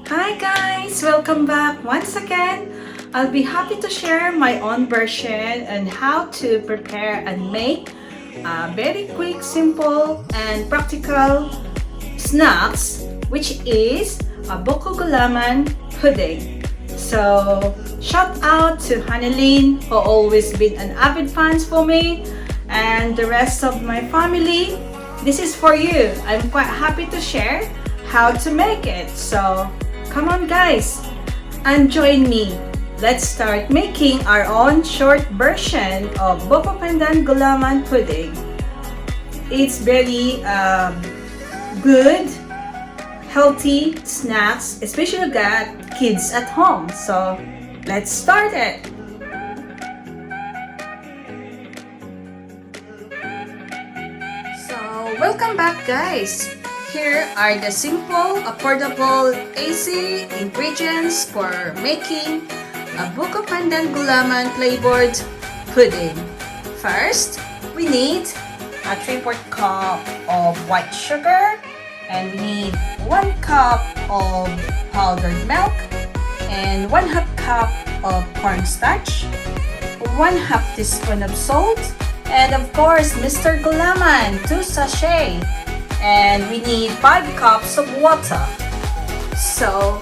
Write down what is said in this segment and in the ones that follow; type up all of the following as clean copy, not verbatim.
Hi guys! Welcome back once again. I'll be happy to share my own version on how to prepare and make a very quick, simple, and practical snacks, which is a Buko gulaman pudding. So, shout out to Hanelin, who always been an avid fan for me, and the rest of my family. This is for you. I'm quite happy to share how to make it. So, come on guys, and join me. Let's start making our own short version of Buko pandan gulaman pudding. It's very good, healthy snacks, especially got kids at home. So let's start it. So welcome back guys. Here are the simple, affordable, easy ingredients for making a Buko pandan gulaman flavored pudding. First, we need a 3/4 cup of white sugar, and we need 1 cup of powdered milk, and 1/2 cup of cornstarch, 1/2 teaspoon of salt, and of course, Mr. Gulaman, 2 sachet. And we need 5 cups of water. So,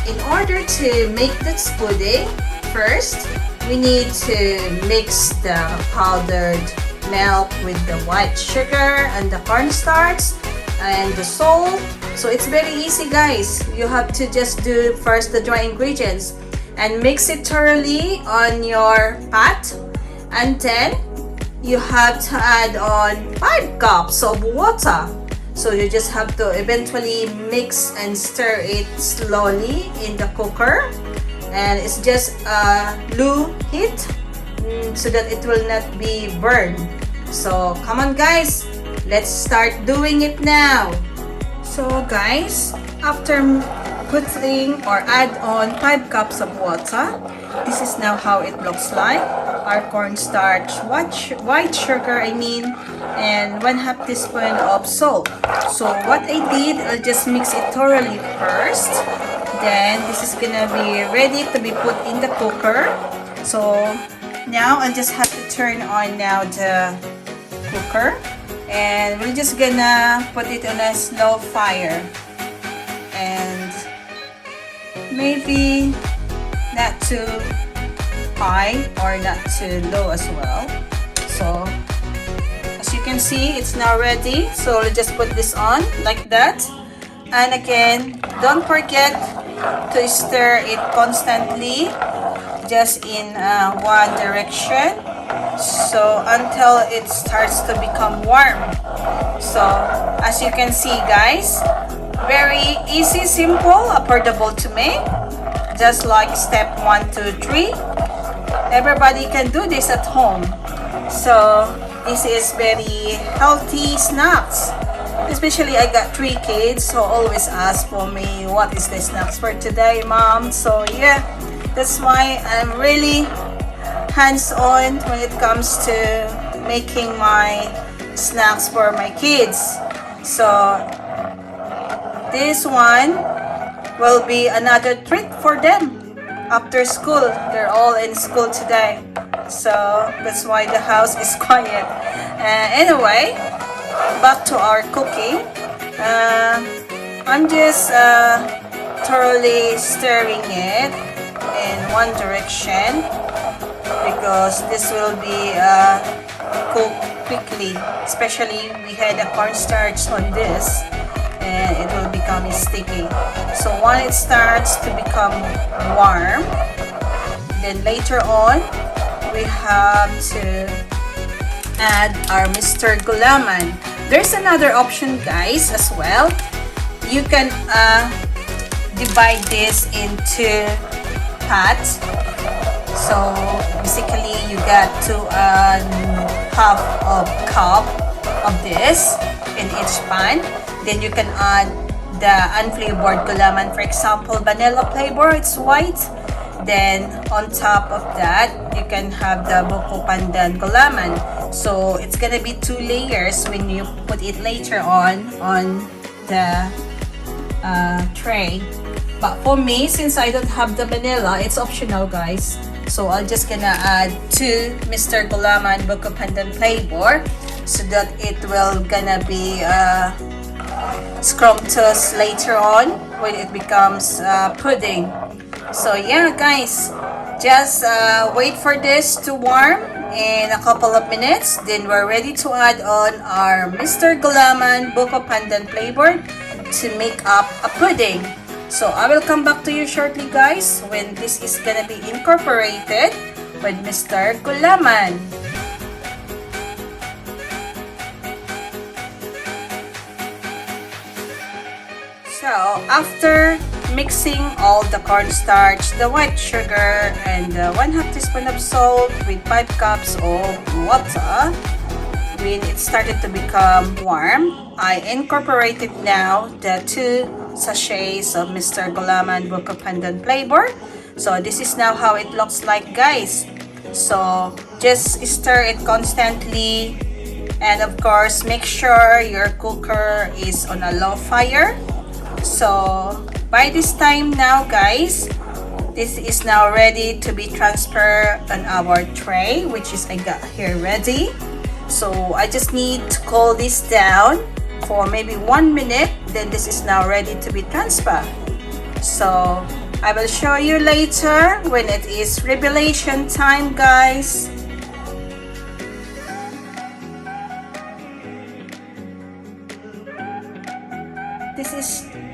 in order to make this pudding, first, we need to mix the powdered milk with the white sugar and the cornstarch and the salt. So, it's very easy guys. You have to just do first the dry ingredients and mix it thoroughly on your pot, and then you have to add on 5 cups of water. So you just have to eventually mix and stir it slowly in the cooker, and it's just low heat so that it will not be burned. So come on guys, let's start doing it now. So guys, after putting or add on 5 cups of water, this is now how it looks like. Our cornstarch, white sugar and 1/2 teaspoon of salt. So what I did, I'll just mix it thoroughly first. Then this is gonna be ready to be put in the cooker. So now I'll just have to turn on now the cooker, and we're just gonna put it on a slow fire, and maybe not too high or not too low as well. So as you can see, it's now ready. So let's just put this on like that, and again, don't forget to stir it constantly, just in one direction, so until it starts to become warm. So as you can see guys, very easy, simple, affordable to make, just like step 1, 2, 3. Everybody can do this at home. So this is very healthy snacks. Especially I got 3 kids, so always ask for me, what is the snacks for today, mom? So yeah, that's why I'm really hands-on when it comes to making my snacks for my kids. So this one will be another treat for them after school. They're all in school today, so that's why the house is quiet. Anyway, back to our cooking. I'm just thoroughly stirring it in one direction, because this will be cooked quickly, especially we had a cornstarch on this, and it will become sticky. So when it starts to become warm, then later on we have to add our Mr. Gulaman. There's another option guys as well. You can divide this into pots. So basically you got to half of cup of this in each pan. Then you can add the unflavored gulaman, for example vanilla flavor, it's white. Then on top of that you can have the Buko pandan gulaman. So it's gonna be 2 layers when you put it later on the tray. But for me, since I don't have the vanilla, it's optional guys. So I'm just gonna add 2 Mr. Gulaman Buko pandan flavor so that it will gonna be scrumptious later on when it becomes pudding. So yeah guys, just wait for this to warm in a couple of minutes. Then we're ready to add on our Mr. Gulaman Buko pandan flavor to make up a pudding. So I will come back to you shortly guys when this is gonna be incorporated with Mr. Gulaman. So after mixing all the cornstarch, the white sugar, and 1/2 teaspoon of salt with 5 cups of water, when it started to become warm, I incorporated now the 2 sachets of Mr. Gulaman Buko pandan flavor. So this is now how it looks like guys. So just stir it constantly, and of course make sure your cooker is on a low fire. So by this time now guys, this is now ready to be transferred on our tray, which is I got here ready. So I just need to cool this down for maybe 1 minute, then this is now ready to be transferred. So I will show you later when it is revelation time guys.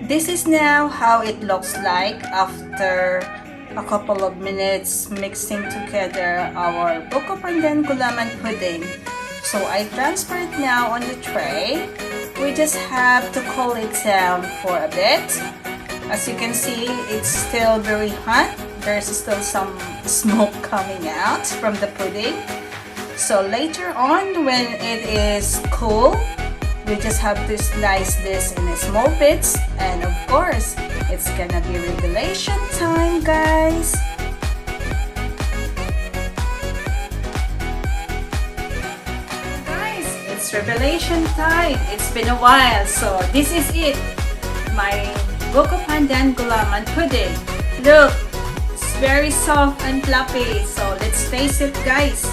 This is now how it looks like after a couple of minutes mixing together our Buko pandan gulaman pudding. So I transfer it now on the tray. We just have to cool it down for a bit. As you can see, it's still very hot. There's still some smoke coming out from the pudding. So later on when it is cool, we just have to slice this in small bits, and of course it's gonna be revelation time guys. Guys, it's revelation time. It's been a while, so this is it, my Buko pandan gulaman pudding. Look, it's very soft and fluffy, so let's taste it guys.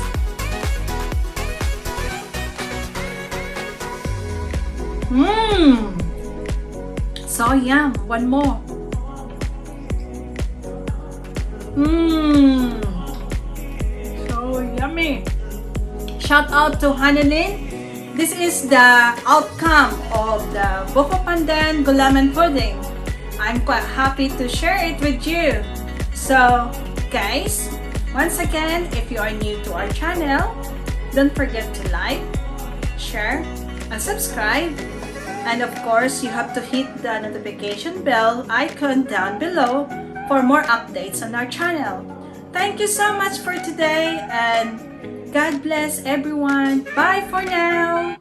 So yum. One more. So yummy. Shout out to Hanalin. This is the outcome of the Buko pandan gulaman pudding. I'm quite happy to share it with you. So guys, once again, if you are new to our channel, don't forget to like, share, and subscribe. And of course, you have to hit the notification bell icon down below for more updates on our channel. Thank you so much for today, and God bless everyone. Bye for now.